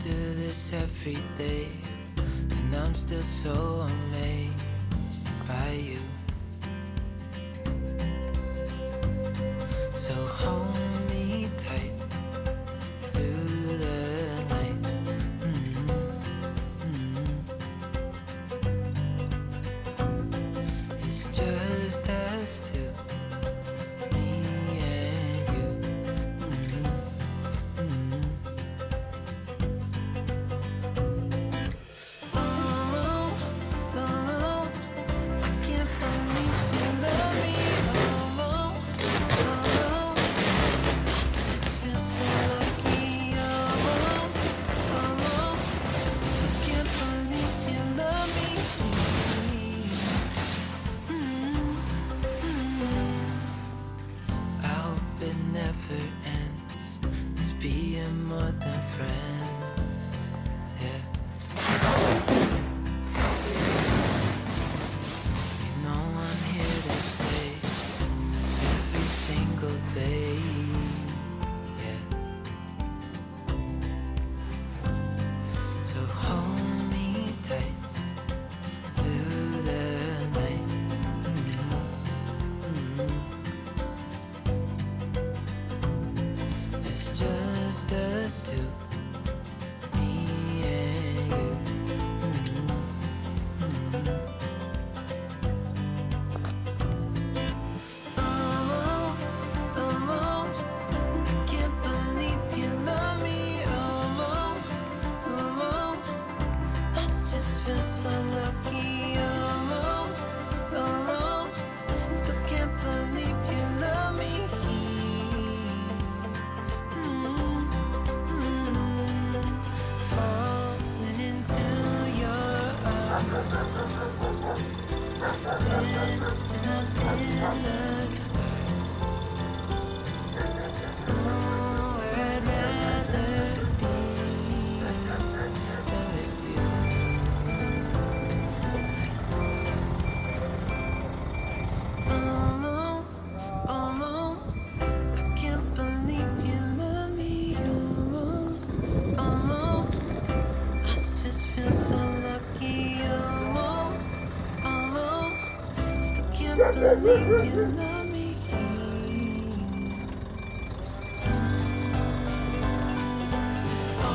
do this every day, and I'm still so amazed by you. So hold me tight through the night. It's just us two, me and you. Oh, oh, I can't believe you love me. Oh, oh, I just feel so lucky. Oh, oh, I can't believe you love me. I hope it never ends. It's being more than friends. Yeah. You know I'm here to stay every single day. Yeah. So hold me tight through the night. It's just us two, me and you. Oh, oh, I can't believe you love me. Oh, oh, I just feel so lucky. Oh, oh, still can't believe you love me. Falling into your arms, dancing up in the stars. Oh, where I'd rather be than with you. Oh, oh, I can't believe you love me. Oh, oh, I just feel so lucky. Oh, oh, still can't believe you love me. Oh,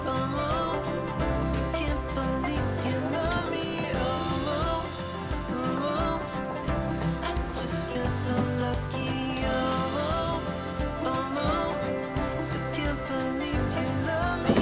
oh, I can't believe you love me. Oh, oh, I just feel so lucky. Oh, oh, still can't believe you love me.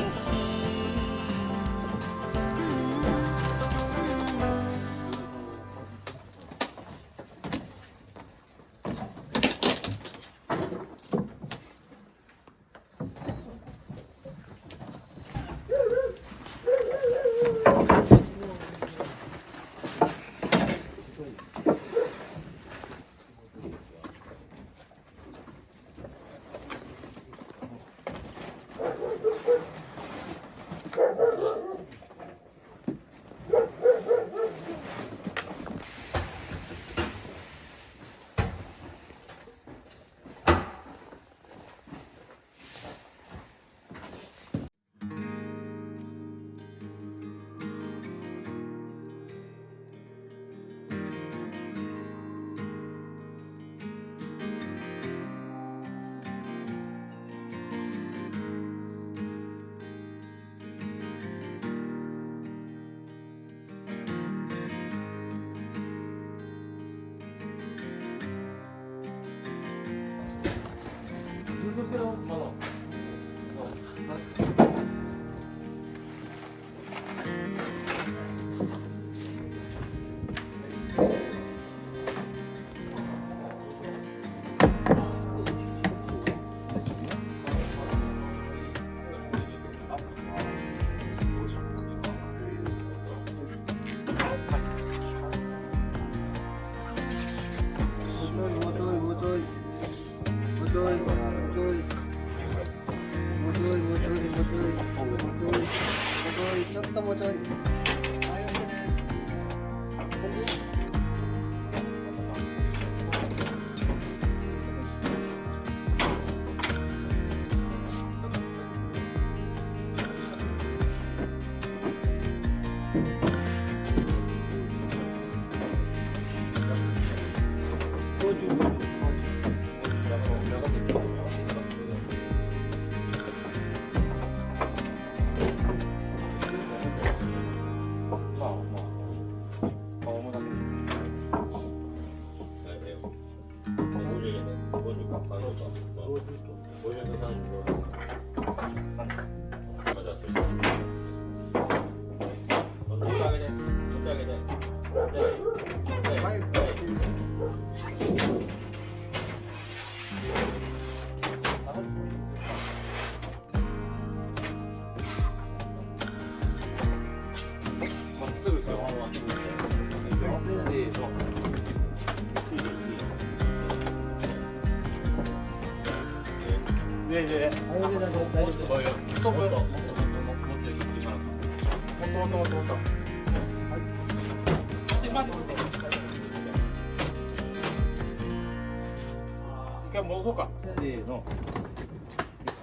回戻そうか。せーの。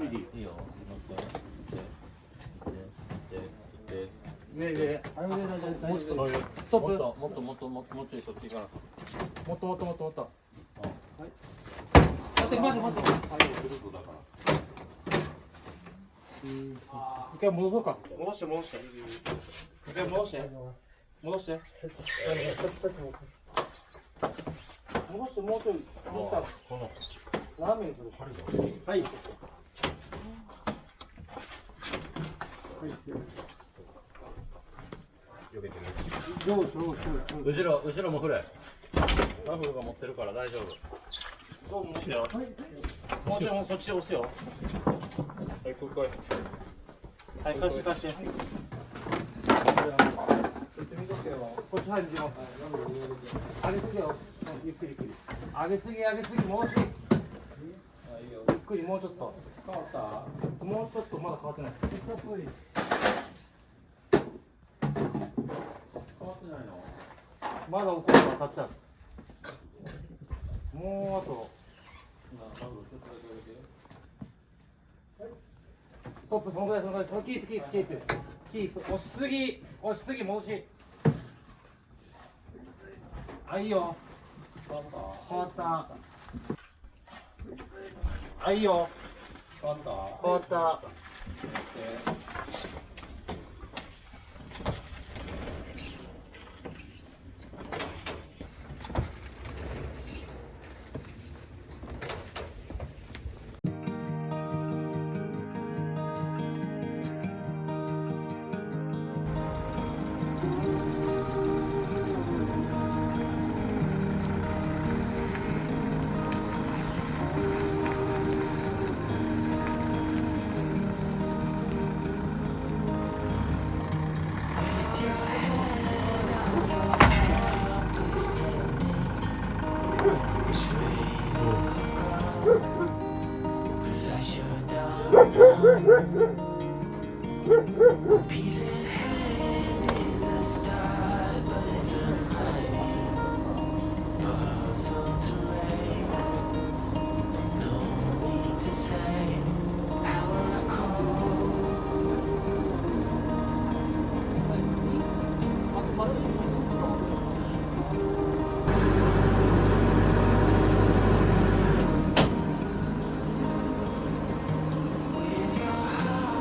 ゆっくり。いいよ。上。もうちょっとストップ。もっとちょいそっち行かな。もっと。はい。待て。一回戻そうか。戻して。一回戻して。戻して、もうちょい。ラーメンにする。はい。後ろも振れ。ラフルが持ってるから大丈夫。どうも持ってよ。もうちょいそっち押すよ。はい、こい。はい、貸して。こっち入ってきます。上げすぎよ。ゆっくり。上げすぎ、戻し。ゆっくり、もうちょっと。変わった？もうちょっと、まだ変わってない。変わってないの？まだ怒るから立っちゃう。もうあと。ストップ、そのぐらい。キープ。押しすぎ、戻し。はい、いいよ。変わった。はい、いいよ。変わった。Peace in hand, it's a start, but it's a mighty puzzle to make. No need to say how I call. With your heart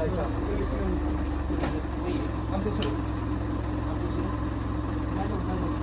安定してる。安定してる。大丈夫大丈夫。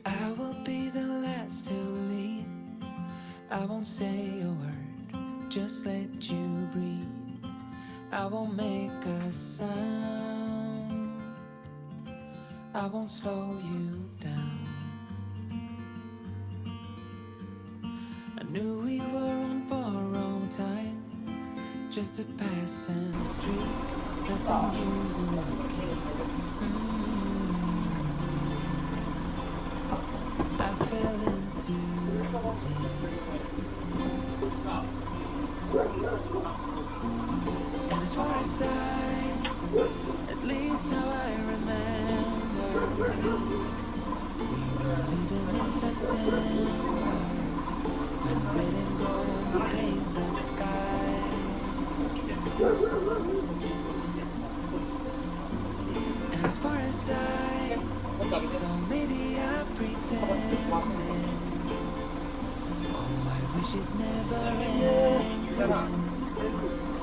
I will be the last to leave. I won't say a word, just let you breathe. I won't make a sound. I won't slow you down. I knew we were on borrowed time, just a passing streak, nothing you would keep. I fell into deep. And as far as at least how I remember, we were leaving in September, when red and gold paint the sky. And as far as though maybe I pretended, oh, I wish it never ended.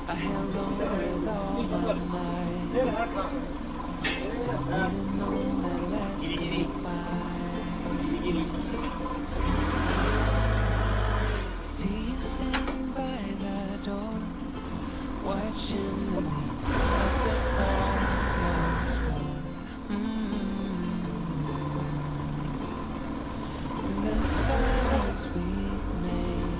I held on with all my might, still waiting on that last goodbye. See you standing by the door, watching the leaves as they fall once more. In the silence we made,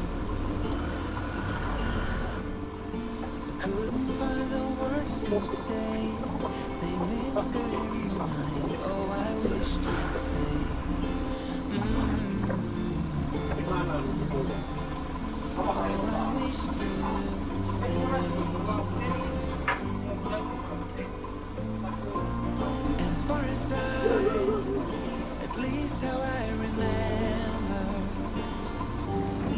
I couldn't find the words to say. They linger in my mind. Oh, I wish to say. Oh, I wish to say. And as far as at least how I remember,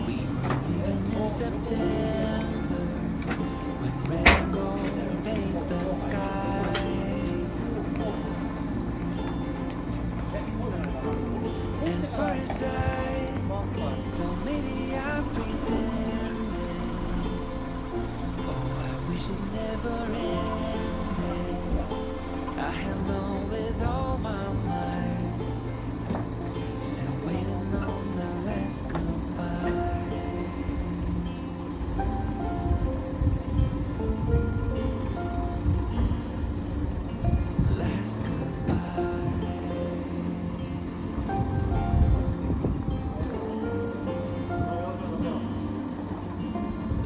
we were leaving in September, when red and gold paint the sky. And as far as though maybe I pretended, oh, I wish it never ended. I held on with all my might, still waiting on the last goodbye. Last goodbye.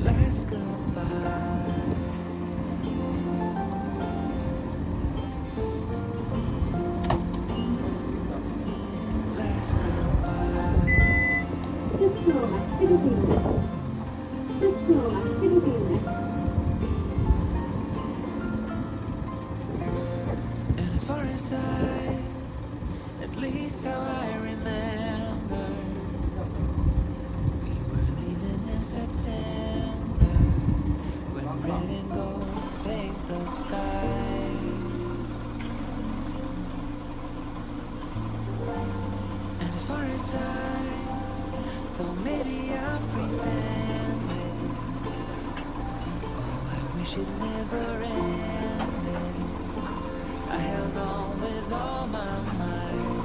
Last goodbye. Last goodbye. 少しを待ち受けています。 And as far as at least how I remember, we were leaving in September, when red and gold paint the sky. And as far as though maybe I pretended, oh, I wish it never ended. I held on with all my might,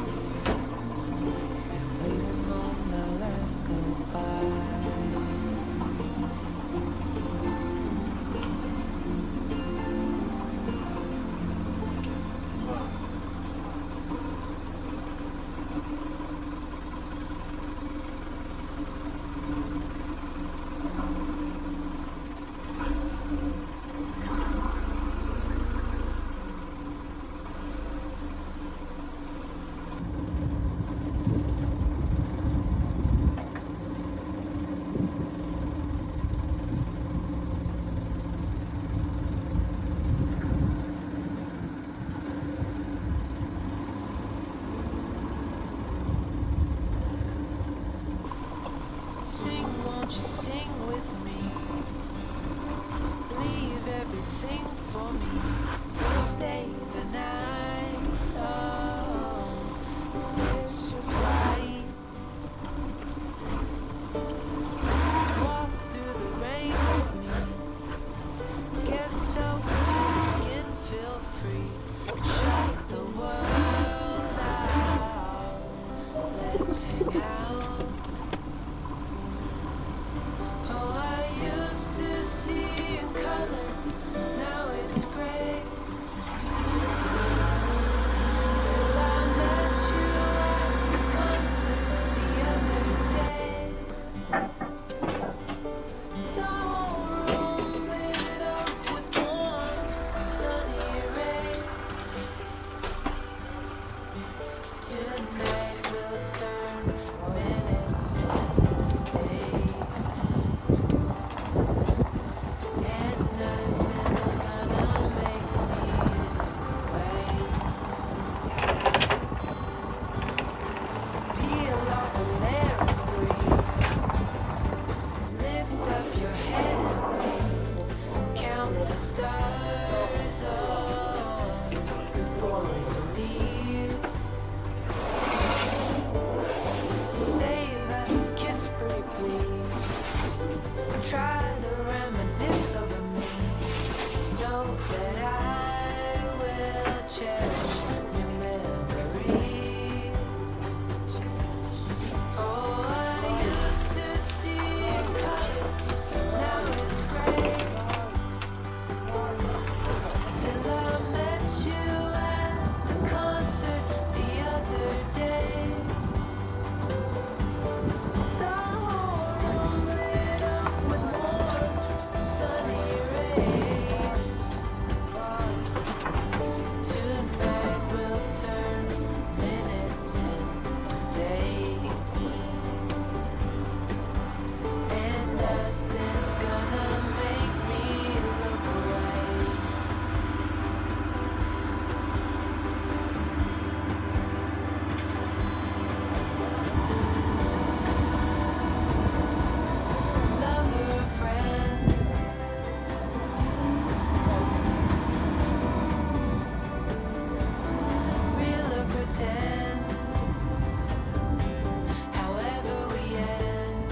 still waiting on the last goodbye. sing with me? Leave everything for me. Stay the night. Oh, miss your flight. Walk through the rain with me. Get soaked to the skin, feel free. Shut the world out. Let's hang out. Oh, I used to see in colors, now it's gray. Till I met you at the concert the other day. The whole room lit up with warm, sunny rays. Tonight we'll turn minutes into days. And nothing's gonna make me look away. Peel off a layer and breathe. Lift up your head and breathe. Count the stars before we leave. Save a kiss, pretty please. Try to reminisce over me. Know that I will cherish your memories. Oh, I used to see in colors, now it's gray. Till I met you at the concert the other day. The whole room lit up with warm, sunny rays. Tonight we'll turn minutes into days. And nothing's gonna make me look away. Lover, friend, real or pretend, however we end.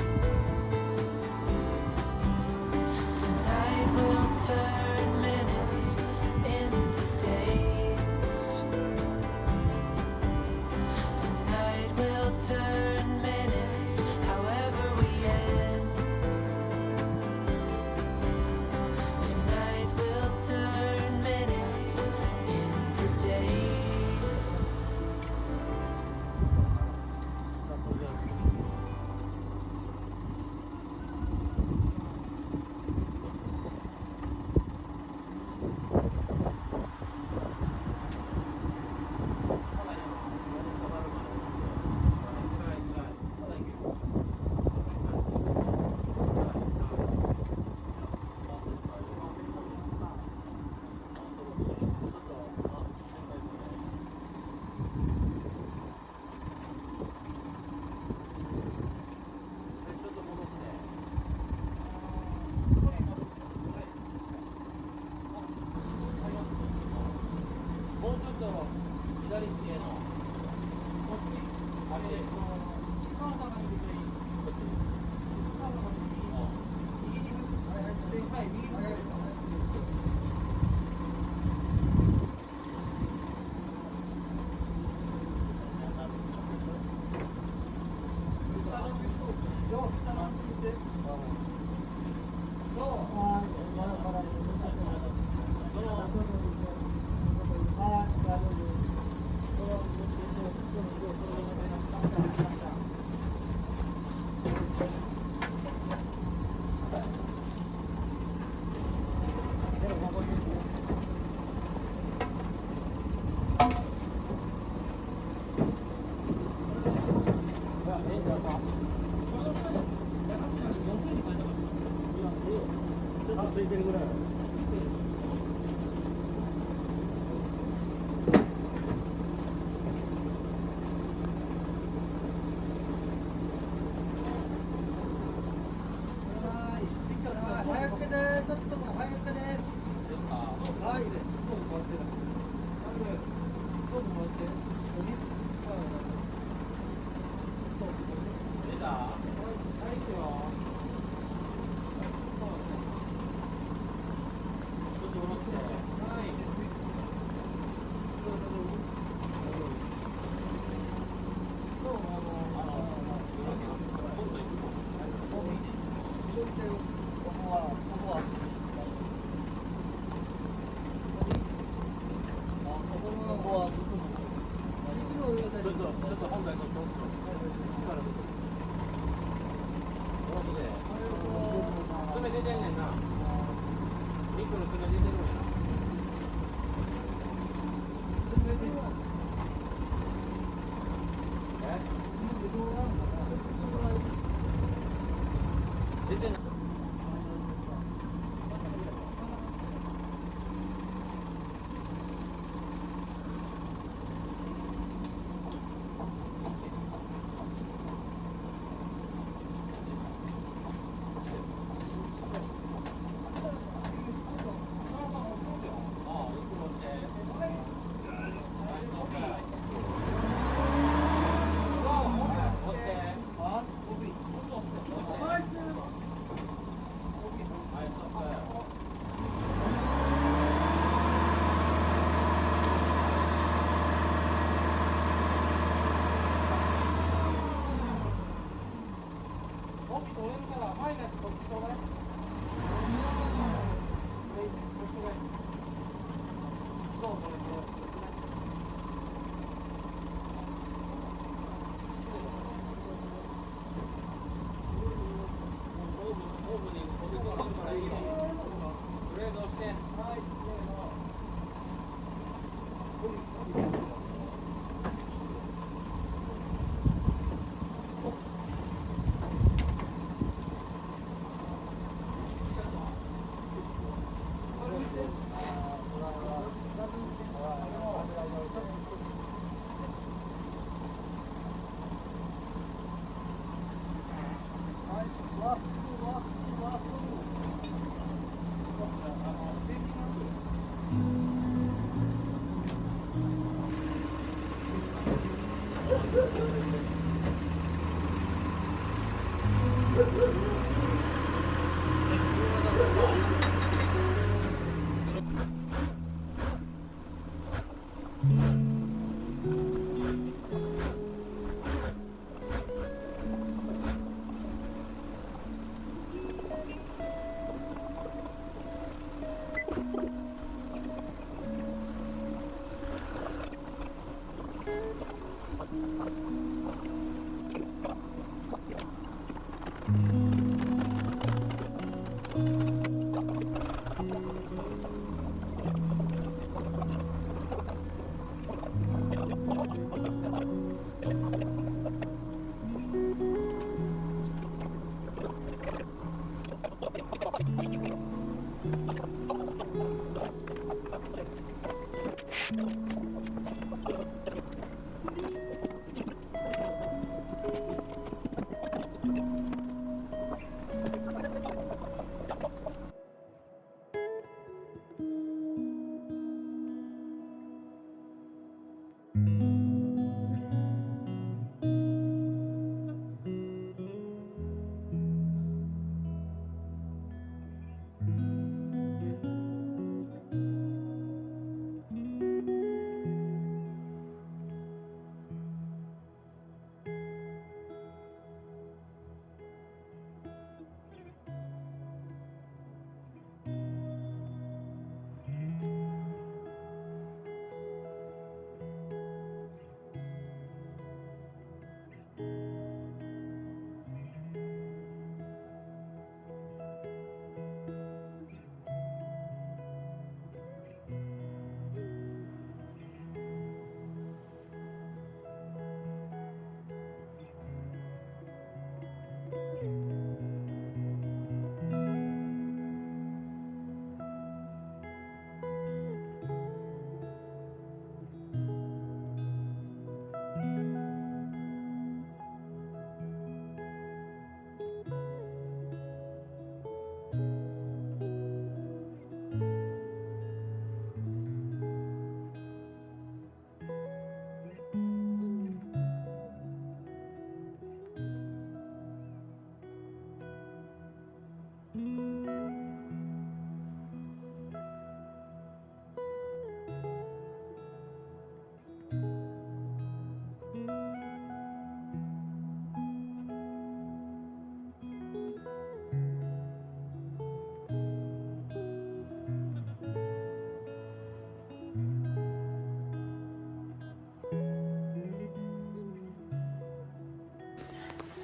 Tonight we'll turn minutes into days. Tonight we'll turn minutes, however we end. Tonight we'll turn minutes into days. もうちょっと左手のこっちあれついてるぐらい。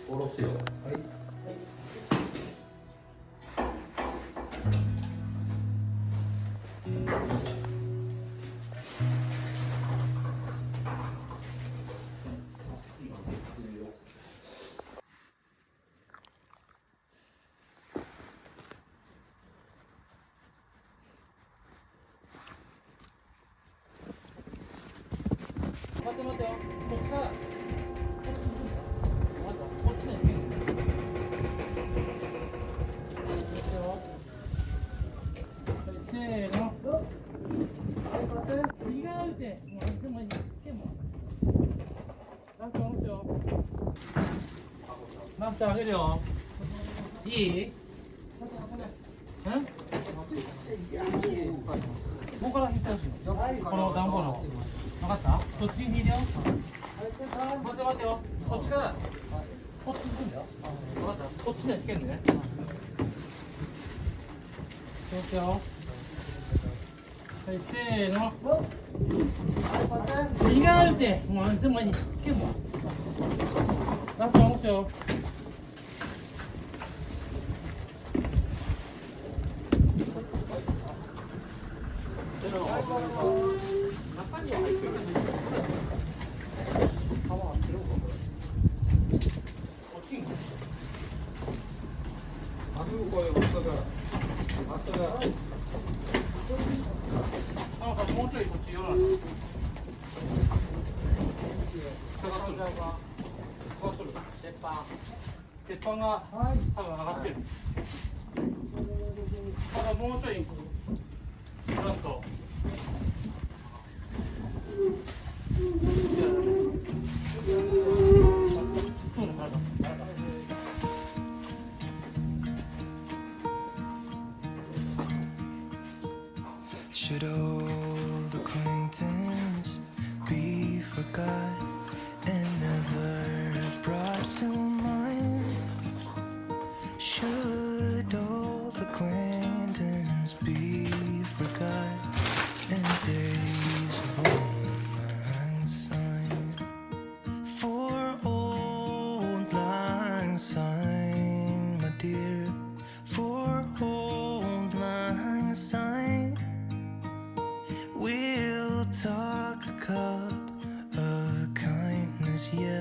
おろすよ。はい。待って待ってよ、こっちから。こっちね。せーの。違うて、もういつもいけも。ラスト押すよ。ラストあげるよ。いい？ここから引いてほしいの。この段ボールを。分かった？こっちに引いてよ。待って待ってよ。こっちから。こっちに行くんだよ。分かった？こっちで引けんでね。そうしよう。はい、せーの。違うて、もういつもいけんわ。ラスト押すよ。中には入ってるんですよ。落ちんの？まっすぐこういうまっすぐ。まっすぐ。なんかもうちょいこっち寄らない。下がする。下がする。鉄板が多分上がってる。ただもうちょいなんと。Should old acquaintance be forgot and never brought to mind? Should old acquaintance be forgot and days of old lang syne? For old lang syne, my dear, for old lang syne. We'll talk a cup of kindness, yeah.